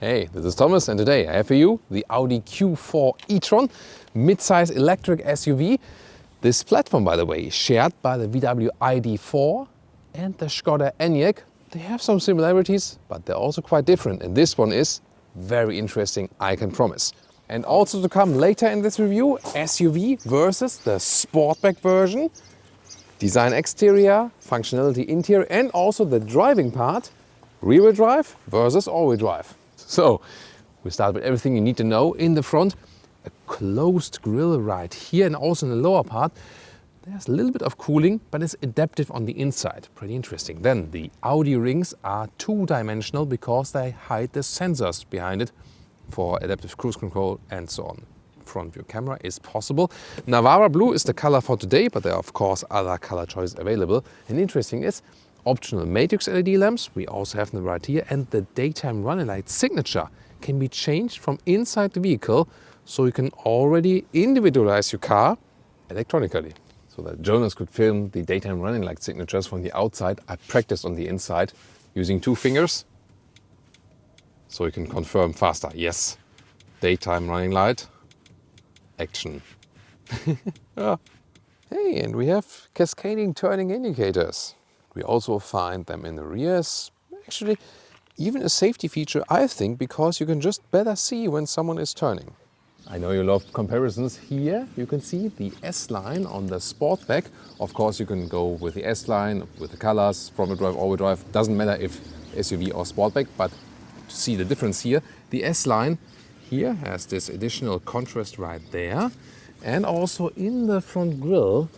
Hey, this is Thomas and today I have for you the Audi Q4 e-tron mid-size electric SUV. This platform, by the way, is shared by the VW ID.4 and the Skoda Enyaq. They have some similarities, but they're also quite different, and this one is very interesting, I can promise. And also to come later in this review, SUV versus the Sportback version, design exterior, functionality interior, and also the driving part, rear-wheel drive versus all-wheel drive. So we start with everything you need to know. In the front, a closed grille right here, and also in the lower part there's a little bit of cooling, but it's adaptive on the inside. Pretty interesting. Then the Audi rings are two-dimensional because they hide the sensors behind it for adaptive cruise control and so on. Front view camera is possible. Navara blue is the color for today, but there are of course other color choices available. And interesting is optional matrix LED lamps. We also have them right here, and the daytime running light signature can be changed from inside the vehicle, so you can already individualize your car electronically. So that journalists could film the daytime running light signatures from the outside. I practiced on the inside using 2 fingers, so you can confirm faster. Yes, daytime running light, action. Yeah. Hey, and we have cascading turning indicators. We also find them in the rears. Actually, even a safety feature, I think, because you can just better see when someone is turning. I know you love comparisons. Here you can see the S-Line on the Sportback. Of course, you can go with the S-Line, with the colors, front-wheel drive, all-wheel drive. Doesn't matter if SUV or Sportback, but to see the difference here, the S-Line here has this additional contrast right there. And also in the front grille,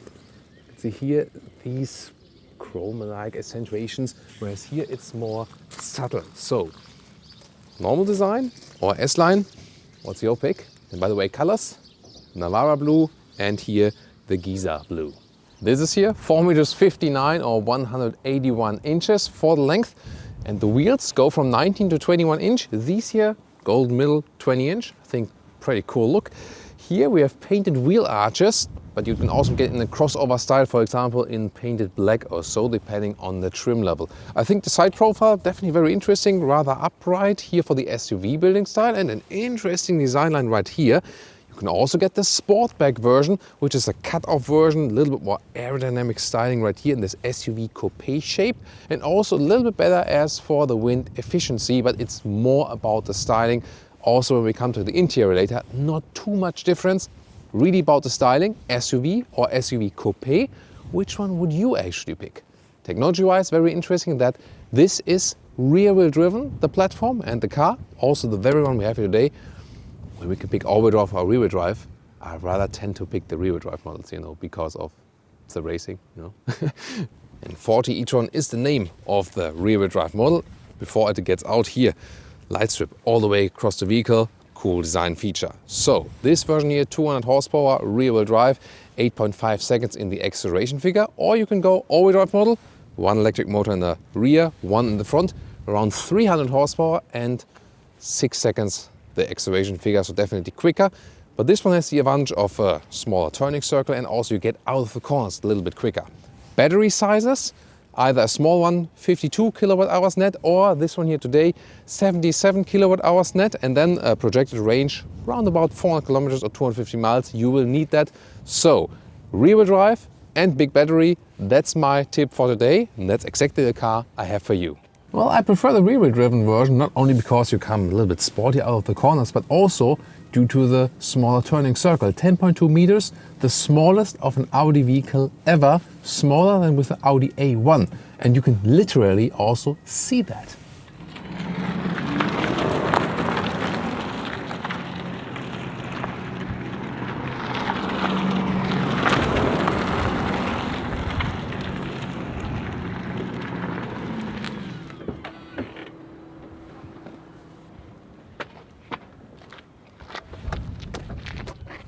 you can see here these chrome-like accentuations, whereas here it's more subtle. So, normal design or S-Line, what's your pick? And by the way, colors, Navara blue and here the Giza blue. This is here 4.59 meters or 181 inches for the length, and the wheels go from 19 to 21 inch. These here, golden middle, 20 inch. I think pretty cool look. Here we have painted wheel arches, but you can also get in a crossover style, for example, in painted black or so, depending on the trim level. I think the side profile, definitely very interesting, rather upright here for the SUV building style, and an interesting design line right here. You can also get the Sportback version, which is a cut-off version, a little bit more aerodynamic styling right here in this SUV coupe shape, and also a little bit better as for the wind efficiency, but it's more about the styling. Also, when we come to the interior later, not too much difference. Really about the styling, SUV or SUV coupe, which one would you actually pick? Technology-wise, very interesting that this is rear-wheel driven, the platform and the car. Also the very one we have here today, when we can pick all-wheel drive or rear-wheel drive, I rather tend to pick the rear-wheel drive models, because of the racing, And 40 e-tron is the name of the rear-wheel drive model. Before it gets out here, light strip all the way across the vehicle. Cool design feature. So this version here, 200 horsepower, rear-wheel drive, 8.5 seconds in the acceleration figure, or you can go all-wheel drive model, 1 electric motor in the rear, 1 in the front, around 300 horsepower and 6 seconds the acceleration figure, so definitely quicker. But this one has the advantage of a smaller turning circle, and also you get out of the corners a little bit quicker. Battery sizes, either a small one, 52 kilowatt hours net, or this one here today, 77 kilowatt hours net, and then a projected range around about 400 kilometers or 250 miles. You will need that. So, rear-wheel drive and big battery, that's my tip for today, and that's exactly the car I have for you. Well, I prefer the rear-wheel driven version, not only because you come a little bit sporty out of the corners, but also due to the smaller turning circle. 10.2 meters, the smallest of an Audi vehicle ever, smaller than with the Audi A1. And you can literally also see that.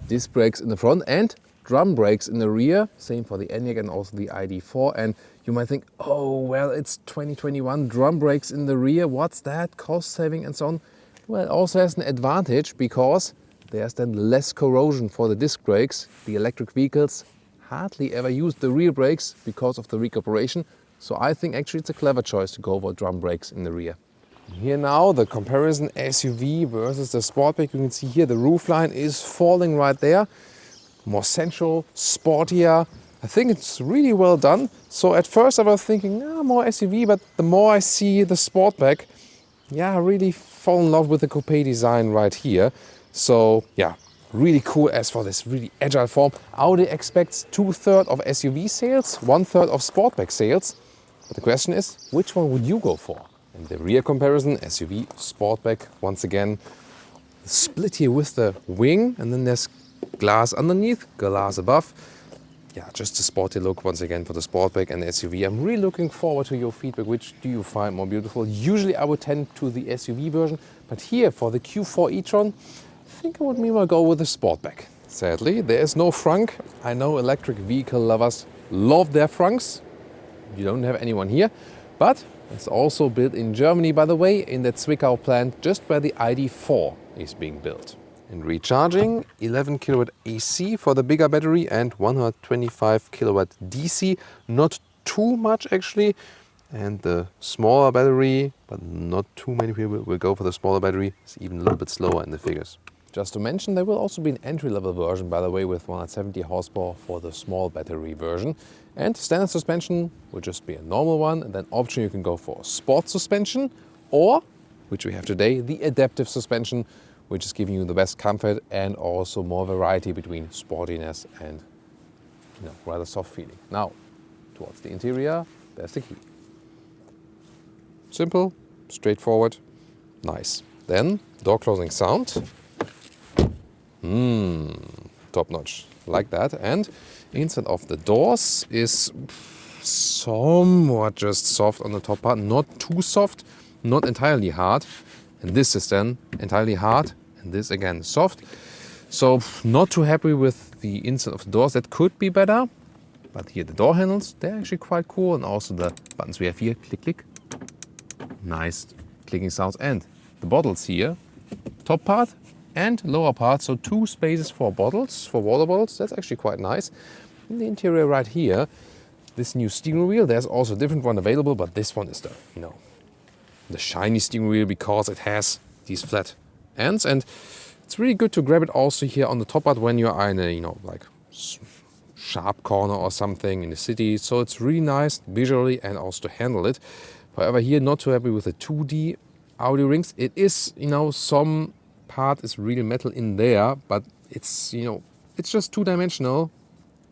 Disc brakes in the front and drum brakes in the rear. Same for the Enyaq and also the ID.4. And you might think, oh, well, it's 2021, drum brakes in the rear. What's that? Cost saving and so on. Well, it also has an advantage because there's then less corrosion for the disc brakes. The electric vehicles hardly ever use the rear brakes because of the recuperation. So I think actually it's a clever choice to go for drum brakes in the rear. Here now, the comparison SUV versus the Sportback. You can see here the roofline is falling right there. More central, sportier. I think it's really well done. So at first I was thinking, more SUV, but the more I see the Sportback, yeah, I really fall in love with the coupe design right here. So yeah, really cool as for this really agile form. Audi expects 2/3 of SUV sales, 1/3 of Sportback sales. But the question is, which one would you go for? And the rear comparison, SUV, Sportback, once again, split here with the wing, and then there's glass underneath, glass above. Yeah, just a sporty look once again for the Sportback and the SUV. I'm really looking forward to your feedback. Which do you find more beautiful? Usually I would tend to the SUV version, but here for the Q4 e-tron, I think I would meanwhile go with the Sportback. Sadly, there is no frunk. I know electric vehicle lovers love their frunks. You don't have anyone here, but it's also built in Germany, by the way, in that Zwickau plant, just where the ID.4 is being built. And recharging, 11 kilowatt AC for the bigger battery and 125 kilowatt DC. Not too much actually. And the smaller battery, but not too many people will go for the smaller battery. It's even a little bit slower in the figures. Just to mention, there will also be an entry-level version, by the way, with 170 horsepower for the small battery version. And standard suspension will just be a normal one. And then option you can go for sport suspension or, which we have today, the adaptive suspension, which is giving you the best comfort and also more variety between sportiness and rather soft feeling. Now, towards the interior, there's the key. Simple, straightforward, nice. Then, door closing sound. Top notch, like that. And inside of the doors is somewhat just soft on the top part, not too soft, not entirely hard. And this is then entirely hard, and this again soft. So not too happy with the inside of the doors. That could be better. But here the door handles, they're actually quite cool. And also the buttons we have here, click, click. Nice clicking sounds. And the bottles here, top part and lower part. So 2 spaces for bottles, for water bottles. That's actually quite nice. In the interior right here, this new steering wheel, there's also a different one available, but this one is the shiny steering wheel because it has these flat ends, and it's really good to grab it also here on the top part when you are in a like sharp corner or something in the city. So it's really nice visually and also to handle it. However, here not too happy with the 2D Audi rings. It is some part is real metal in there, but it's it's just 2-dimensional,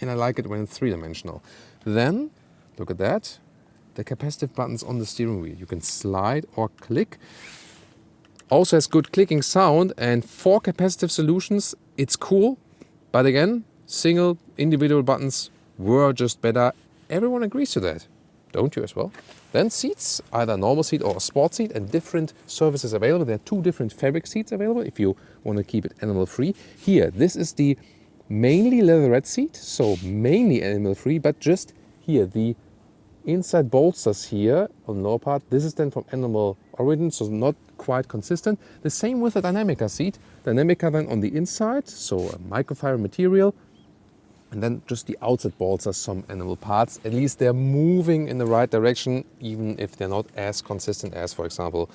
and I like it when it's 3-dimensional. Then look at that. The capacitive buttons on the steering wheel. You can slide or click. Also has good clicking sound, and 4 capacitive solutions. It's cool, but again, single individual buttons were just better. Everyone agrees to that. Don't you as well? Then seats, either normal seat or a sport seat, and different services available. There are 2 different fabric seats available if you want to keep it animal free. Here, this is the mainly leatherette seat, so mainly animal free, but just here, the inside bolsters here on the lower part, this is then from animal origin, so not quite consistent. The same with the Dynamica seat. Dynamica then on the inside, so a microfiber material, and then just the outside bolsters, some animal parts. At least they're moving in the right direction, even if they're not as consistent as, for example,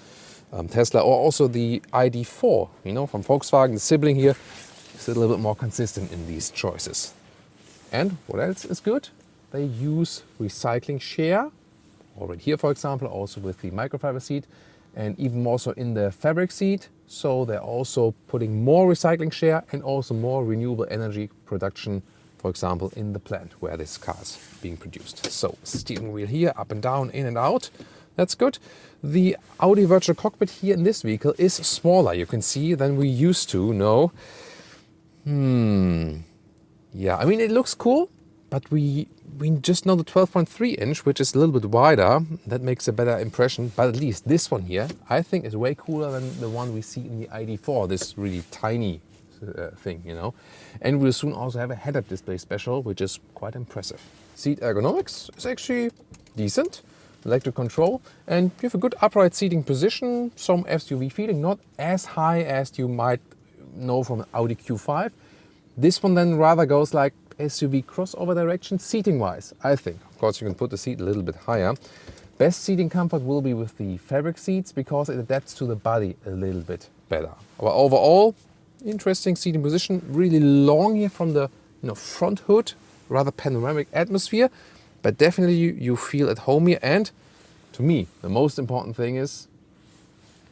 Tesla or also the ID.4, from Volkswagen, the sibling here, is a little bit more consistent in these choices. And what else is good? They use recycling share, already here, for example, also with the microfiber seat, and even more so in the fabric seat. So they're also putting more recycling share and also more renewable energy production, for example, in the plant where this car is being produced. So steering wheel here, up and down, in and out. That's good. The Audi virtual cockpit here in this vehicle is smaller, you can see, than we used to know. Yeah, I mean, it looks cool, but we just know the 12.3 inch, which is a little bit wider. That makes a better impression. But at least this one here, I think is way cooler than the one we see in the ID.4, this really tiny thing, And we'll soon also have a head-up display special, which is quite impressive. Seat ergonomics is actually decent. Electric control, and you have a good upright seating position, some SUV feeling, not as high as you might know from an Audi Q5. This one then rather goes like SUV crossover direction seating wise, I think. Of course, you can put the seat a little bit higher. Best seating comfort will be with the fabric seats because it adapts to the body a little bit better. But overall, interesting seating position, really long here from the front hood, rather panoramic atmosphere, but definitely you feel at home here. And to me, the most important thing is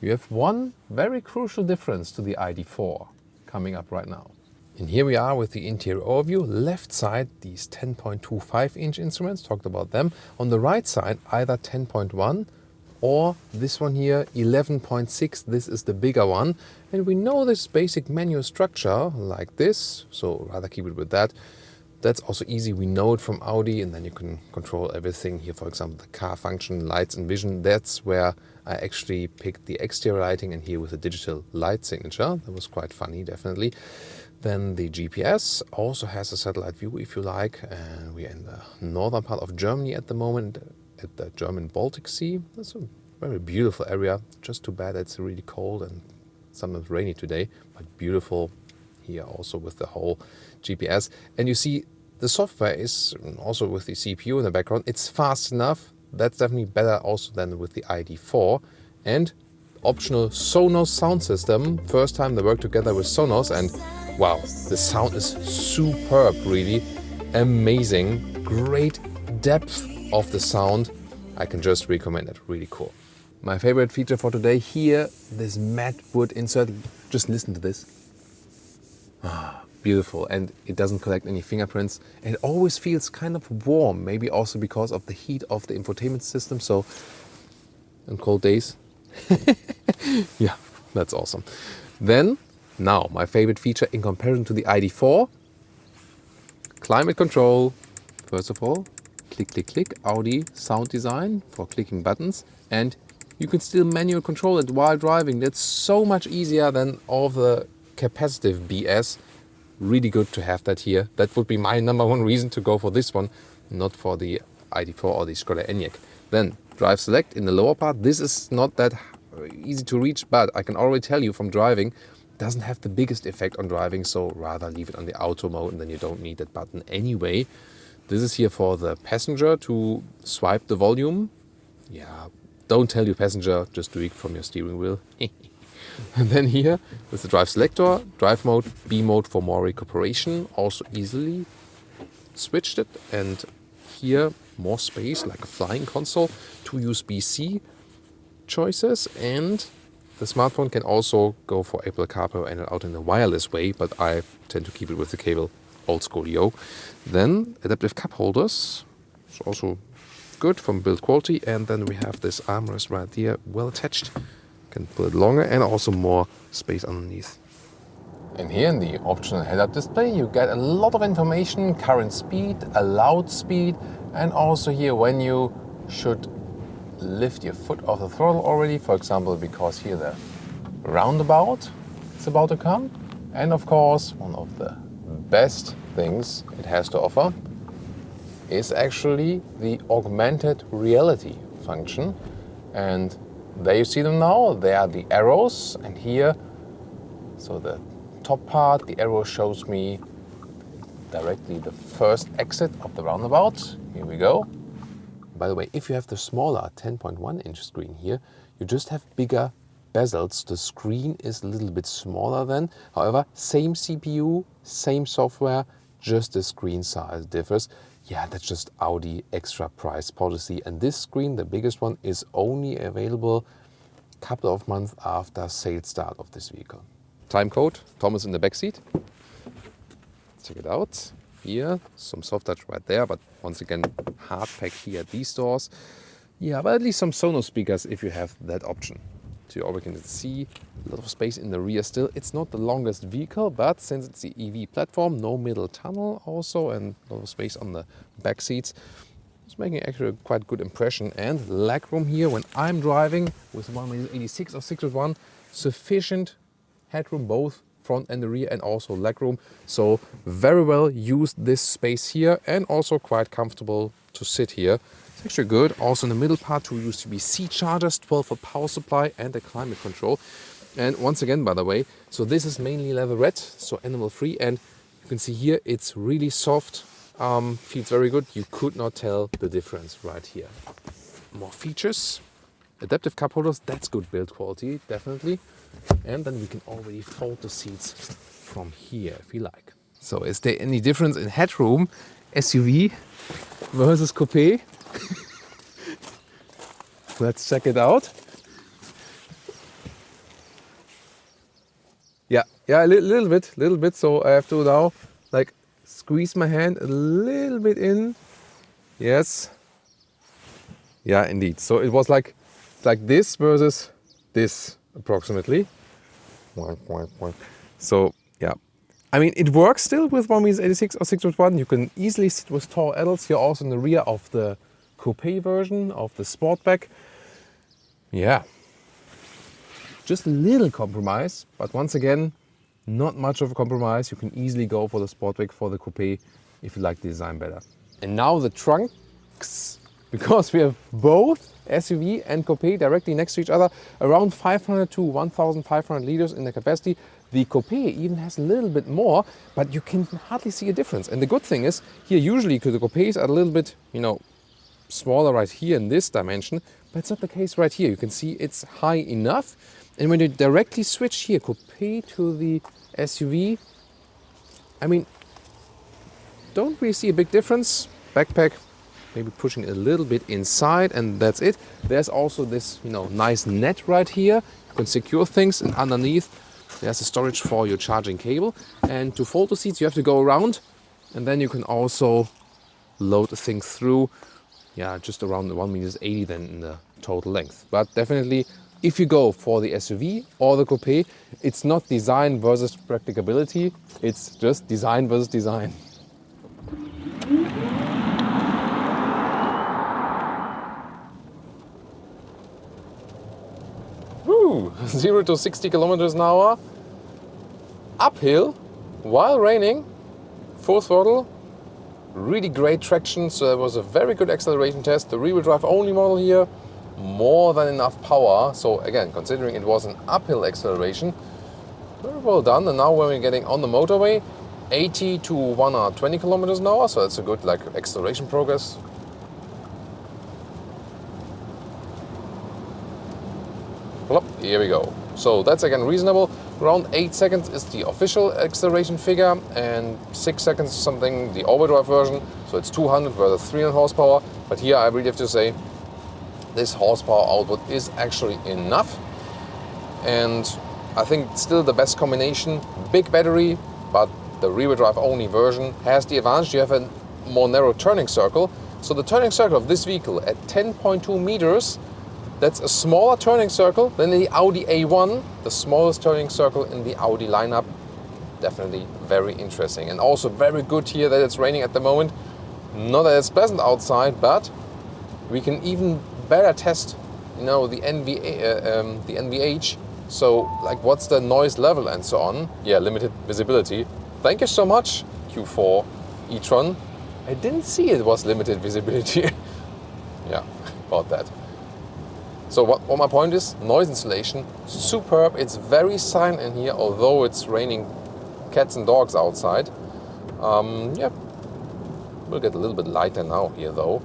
you have one very crucial difference to the ID4 coming up right now. And here we are with the interior overview. Left side, these 10.25-inch instruments, talked about them. On the right side, either 10.1 or this one here, 11.6. This is the bigger one. And we know this basic manual structure like this, so rather keep it with that. That's also easy. We know it from Audi, and then you can control everything here. For example, the car function, lights and vision. That's where I actually picked the exterior lighting, and here with a digital light signature. That was quite funny, definitely. Then the GPS also has a satellite view if you like, and we're in the northern part of Germany at the moment, at the German Baltic Sea. That's a very beautiful area. Just too bad it's really cold and sometimes rainy today, but beautiful here also with the whole GPS. And you see the software is also with the CPU in the background. It's fast enough. That's definitely better also than with the ID4. And optional Sonos sound system. First time they work together with Sonos, and wow, the sound is superb, really amazing. Great depth of the sound. I can just recommend it, really cool. My favorite feature for today here, this matte wood insert. Just listen to this. Beautiful, and it doesn't collect any fingerprints. And it always feels kind of warm, maybe also because of the heat of the infotainment system. So on cold days, yeah, that's awesome. Then, now my favorite feature in comparison to the ID4, climate control. First of all, click, click, click, Audi sound design for clicking buttons, and you can still manual control it while driving. That's so much easier than all the capacitive BS. Really good to have that here. That would be my number one reason to go for this one, not for the ID4 or the Skoda Enyaq. Then drive select in the lower part. This is not that easy to reach, but I can already tell you from driving, it doesn't have the biggest effect on driving, so rather leave it on the auto mode, and then you don't need that button anyway. This is here for the passenger to swipe the volume. Yeah, don't tell your passenger, just do it from your steering wheel. And then here with the drive selector, drive mode, B mode for more recuperation, also easily switched it. And here more space like a flying console, 2 USB-C choices, and the smartphone can also go for Apple CarPlay and out in a wireless way, but I tend to keep it with the cable, old school yo. Then adaptive cup holders, it's also good from build quality. And then we have this armrest right here, well attached. Can pull it longer and also more space underneath. And here in the optional head-up display you get a lot of information, current speed, allowed speed, and also here when you should lift your foot off the throttle already, for example, because here the roundabout is about to come. And of course, one of the best things it has to offer is actually the augmented reality function. And there you see them now. They are the arrows, and here, so the top part, the arrow shows me directly the first exit of the roundabout. Here we go. By the way, if you have the smaller 10.1-inch screen here, you just have bigger bezels. The screen is a little bit smaller then. However, same CPU, same software, just the screen size differs. Yeah, that's just Audi extra price policy. And this screen, the biggest one, is only available a couple of months after sales start of this vehicle. Time code, Thomas in the back seat. Check it out. Here, some soft touch right there, but once again, hard pack here at these doors. Yeah, but at least some Sonos speakers if you have that option. So you already can see a lot of space in the rear still. It's not the longest vehicle, but since it's the EV platform, no middle tunnel also, and a lot of space on the back seats. It's making actually a quite good impression. And legroom here when I'm driving with 186 or 6.1, sufficient headroom both front and the rear, and also legroom. So very well used this space here, and also quite comfortable to sit here. It's actually good. Also in the middle part, 2 USB-C chargers, 12-volt power supply, and a climate control. And once again, by the way, so this is mainly leather red, so animal free, and you can see here it's really soft, feels very good. You could not tell the difference right here. more features. Adaptive cup holders, that's good build quality, definitely. And then we can already fold the seats from here if you like. So is there any difference in headroom, SUV versus coupe? Let's check it out. Yeah, a little bit. So I have to now like squeeze my hand a little bit in. Yes. Yeah, indeed. So it was like this versus this approximately. So yeah, I mean it works still with 1.86 or 6.1. You can easily sit with tall adults. Here also in the rear of the coupe version of the Sportback. Yeah, just a little compromise, but once again, not much of a compromise. You can easily go for the Sportback, for the coupe, if you like the design better. And now the trunks, because we have both SUV and coupe directly next to each other, around 500 to 1,500 liters in the capacity. The coupe even has a little bit more, but you can hardly see a difference. And the good thing is, here usually the coupes are a little bit, smaller right here in this dimension, but it's not the case right here. You can see it's high enough. And when you directly switch here, coupe to the SUV, I mean, don't really see a big difference. Backpack, maybe pushing a little bit inside, and that's it. There's also this, nice net right here. You can secure things, and underneath there's a storage for your charging cable. And to fold the seats, you have to go around, and then you can also load the thing through. Yeah, just around the 1.80 meters then in the total length. But definitely, if you go for the SUV or the coupe, it's not design versus practicability. It's just design versus design. Woo! 0 to 60 kilometers an hour. Uphill, while raining, full throttle. Really great traction, so it was a very good acceleration test. The rear-wheel drive only model here, more than enough power. So again, considering it was an uphill acceleration, very well done. And now when we're getting on the motorway, 80 to 120 kilometers an hour, so that's a good acceleration progress. Plop, here we go. So that's again reasonable. Around 8 seconds is the official acceleration figure, and 6 seconds something the all-wheel drive version. So it's 200 versus 300 horsepower. But here I really have to say, this horsepower output is actually enough. And I think it's still the best combination. Big battery, but the rear-wheel drive only version has the advantage. You have a more narrow turning circle. So the turning circle of this vehicle at 10.2 meters, that's a smaller turning circle than the Audi A1, the smallest turning circle in the Audi lineup. Definitely very interesting. And also very good here that it's raining at the moment. Not that it's pleasant outside, but we can even better test, the NVH. So what's the noise level and so on. Yeah, limited visibility. Thank you so much, Q4 e-tron. I didn't see it was limited visibility. Yeah, about that. So what my point is, noise insulation, superb. It's very silent in here, although it's raining cats and dogs outside. Yeah, we'll get a little bit lighter now here though.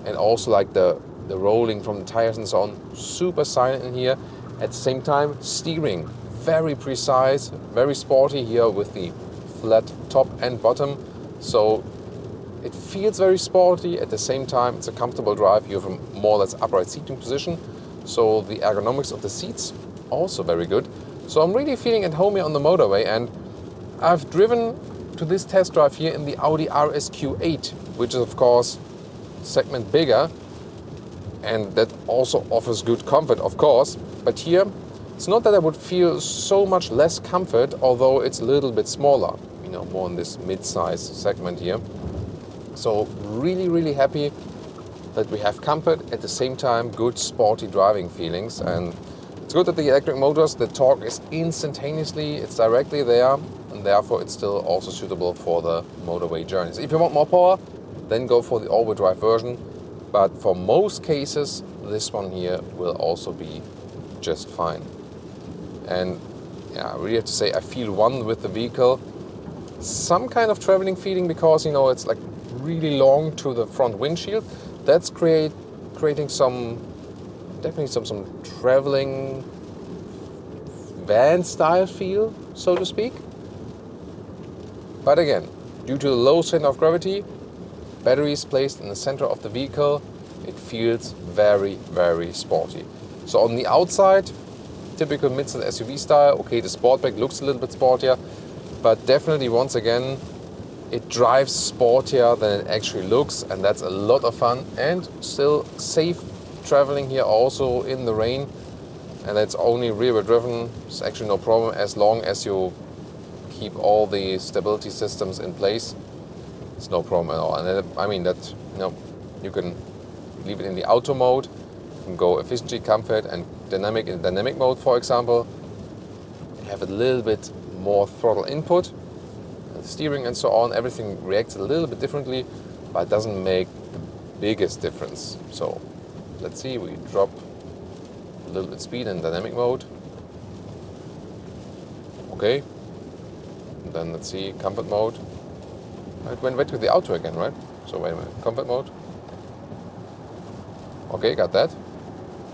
And also the rolling from the tires and so on, super silent in here. At the same time, steering, very precise, very sporty here with the flat top and bottom. So it feels very sporty. At the same time, it's a comfortable drive. You have a more or less upright seating position. So the ergonomics of the seats, also very good. So I'm really feeling at home here on the motorway, and I've driven to this test drive here in the Audi RS Q8, which is of course segment bigger, and that also offers good comfort, of course. But here, it's not that I would feel so much less comfort, although it's a little bit smaller, more in this mid-size segment here. So really, really happy that we have comfort, at the same time good sporty driving feelings. And it's good that the electric motors, the torque is instantaneously, it's directly there, and therefore it's still also suitable for the motorway journeys. If you want more power, then go for the all-wheel drive version, but for most cases this one here will also be just fine. And yeah, I really have to say I feel one with the vehicle. Some kind of traveling feeling because it's really long to the front windshield. That's great, creating definitely some traveling van style feel, so to speak. But again, due to the low center of gravity, batteries placed in the center of the vehicle, it feels very, very sporty. So on the outside, typical midsize SUV style. Okay, the Sportback looks a little bit sportier, but definitely once again, it drives sportier than it actually looks, and that's a lot of fun and still safe traveling here also in the rain. And that's only rear driven. It's actually no problem as long as you keep all the stability systems in place. It's no problem at all. And I mean that, you know, you can leave it in the auto mode. You can go efficiency, comfort, and dynamic in dynamic mode, for example. You have a little bit more throttle input, steering and so on. Everything reacts a little bit differently, but it doesn't make the biggest difference. So let's see, we drop a little bit speed in dynamic mode. Okay. And then let's see, comfort mode. It went back to the auto again, right? So wait a minute, comfort mode. Okay, got that.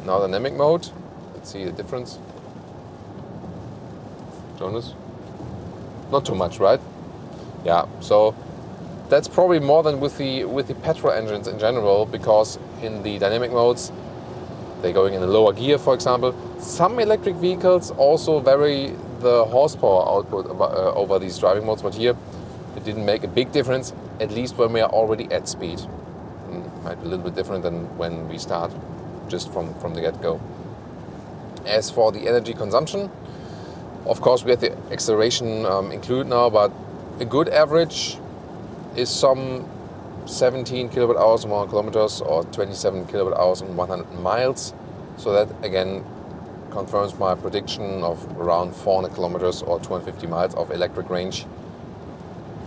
Now dynamic mode. Let's see the difference. Jonas? Not too much, right? Yeah, so that's probably more than with the petrol engines in general, because in the dynamic modes, they're going in a lower gear, for example. Some electric vehicles also vary the horsepower output over these driving modes, but here it didn't make a big difference, at least when we are already at speed. Might be a little bit different than when we start just from the get-go. As for the energy consumption, of course we have the acceleration included now, but a good average is some 17 kilowatt hours on 100 kilometers or 27 kilowatt hours on 100 miles. So that again confirms my prediction of around 400 kilometers or 250 miles of electric range.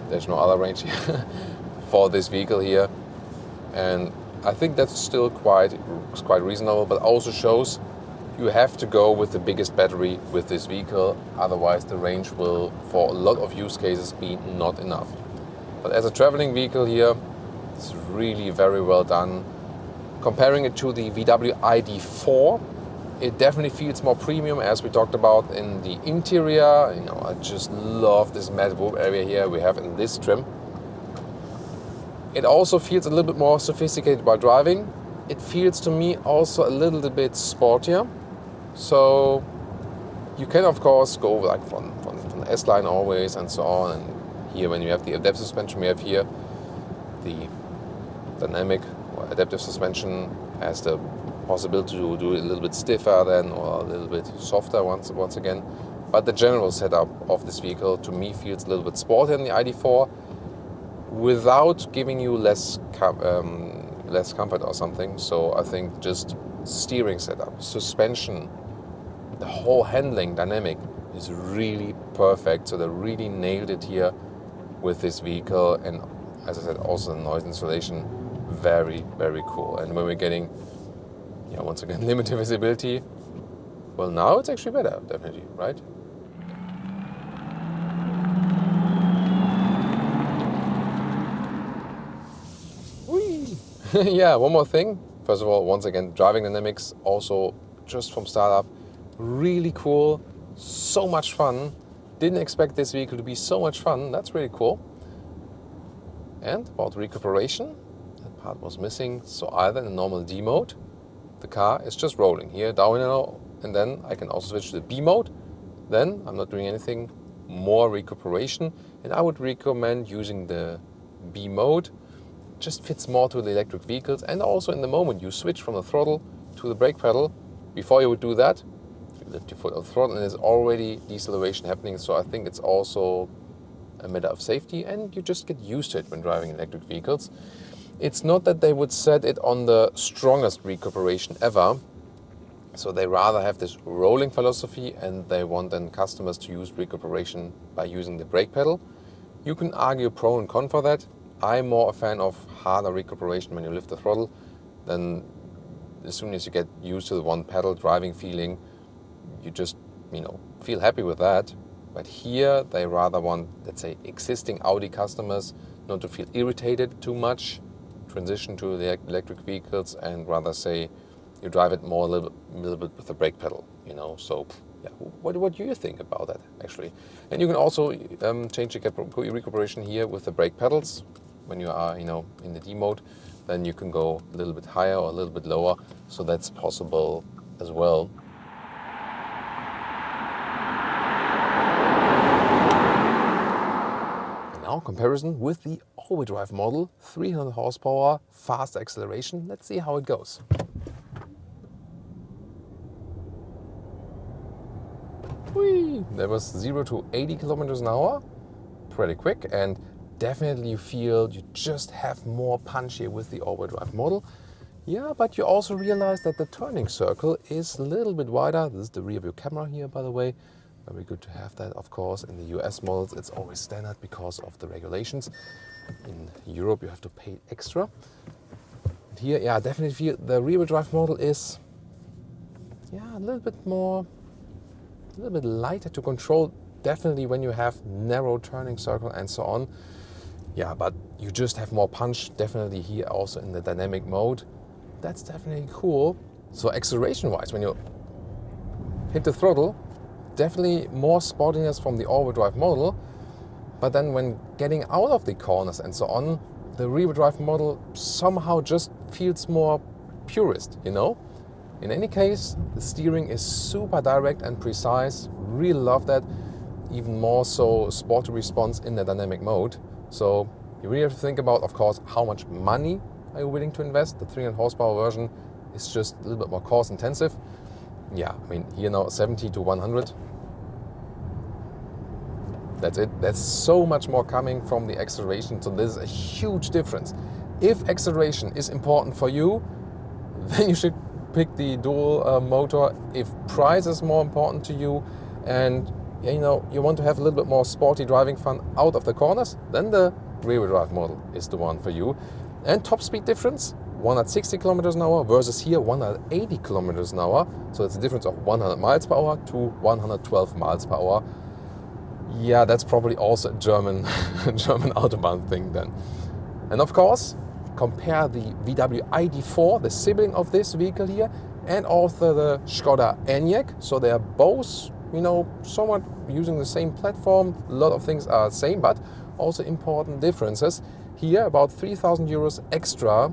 There's no other range for this vehicle here. And I think that's still quite reasonable, but also shows you have to go with the biggest battery with this vehicle, otherwise the range will, for a lot of use cases, be not enough. But as a traveling vehicle here, it's really very well done. Comparing it to the VW ID4, it definitely feels more premium, as we talked about in the interior. You know, I just love this matte wood area here we have in this trim. It also feels a little bit more sophisticated while driving. It feels to me also a little bit sportier. So you can of course go like from the S-Line always and so on. And here when you have the adaptive suspension, we have here the dynamic or adaptive suspension has the possibility to do it a little bit stiffer then or a little bit softer once again. But the general setup of this vehicle to me feels a little bit sportier than the ID4 without giving you less comfort or something. So I think just steering setup, suspension, the whole handling dynamic is really perfect. So they really nailed it here with this vehicle. And as I said, also the noise insulation, very, very cool. And when we're getting, once again, limited visibility, well, now it's actually better, definitely, right? Whee! Yeah, one more thing. First of all, once again, driving dynamics, also just from startup, really cool, so much fun. Didn't expect this vehicle to be so much fun. That's really cool. And about recuperation, that part was missing. So either in the normal D mode, the car is just rolling here, down and then I can also switch to the B mode. Then I'm not doing anything, more recuperation. And I would recommend using the B mode. Just fits more to the electric vehicles. And also in the moment you switch from the throttle to the brake pedal, before you would do that, you lift your foot off the throttle and there's already deceleration happening. So I think it's also a matter of safety, and you just get used to it when driving electric vehicles. It's not that they would set it on the strongest recuperation ever. So they rather have this rolling philosophy, and they want then customers to use recuperation by using the brake pedal. You can argue pro and con for that. I'm more a fan of harder recuperation when you lift the throttle. Then as soon as you get used to the one pedal driving feeling, you just, feel happy with that. But here they rather want, let's say, existing Audi customers not to feel irritated too much, to transition to the electric vehicles and rather say you drive it more a little bit with the brake pedal, you know. So yeah, what do you think about that actually? And you can also change the recuperation here with the brake pedals when you are, you know, in the D mode. Then you can go a little bit higher or a little bit lower, so that's possible as well. And now comparison with the all-wheel drive model, 300 horsepower, fast acceleration. Let's see how it goes. Whee! That was 0 to 80 kilometers an hour, pretty quick, and definitely you feel you just have more punch here with the all-wheel drive model. Yeah, but you also realize that the turning circle is a little bit wider. This is the rear view camera here, by the way. Very good to have that, of course. In the US models, it's always standard because of the regulations. In Europe, you have to pay extra. And here, yeah, definitely feel the rear wheel drive model is, yeah, a little bit lighter to control. Definitely when you have narrow turning circle and so on. Yeah, but you just have more punch, definitely here also in the dynamic mode. That's definitely cool. So acceleration-wise, when you hit the throttle, definitely more sportiness from the all-wheel drive model. But then when getting out of the corners and so on, the rear-wheel drive model somehow just feels more purist, you know? In any case, the steering is super direct and precise. Really love that. Even more so sporty response in the dynamic mode. So you really have to think about, of course, how much money are you willing to invest. The 300 horsepower version is just a little bit more cost intensive. Yeah, I mean, here now 70 to 100. That's it. There's so much more coming from the acceleration. So this is a huge difference. If acceleration is important for you, then you should pick the dual motor. If price is more important to you and you know, you want to have a little bit more sporty driving fun out of the corners, then the rear-wheel drive model is the one for you. And top speed difference, 160 kilometers an hour versus here 180 kilometers an hour. So it's a difference of 100 miles per hour to 112 miles per hour. Yeah, that's probably also a German Autobahn thing then. And of course, compare the VW ID4, the sibling of this vehicle here, and also the Skoda Enyaq. So they are both, you know, somewhat using the same platform. A lot of things are the same, but also important differences. Here, about 3,000 euros extra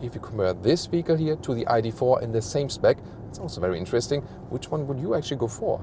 if you compare this vehicle here to the ID4 in the same spec. It's also very interesting. Which one would you actually go for?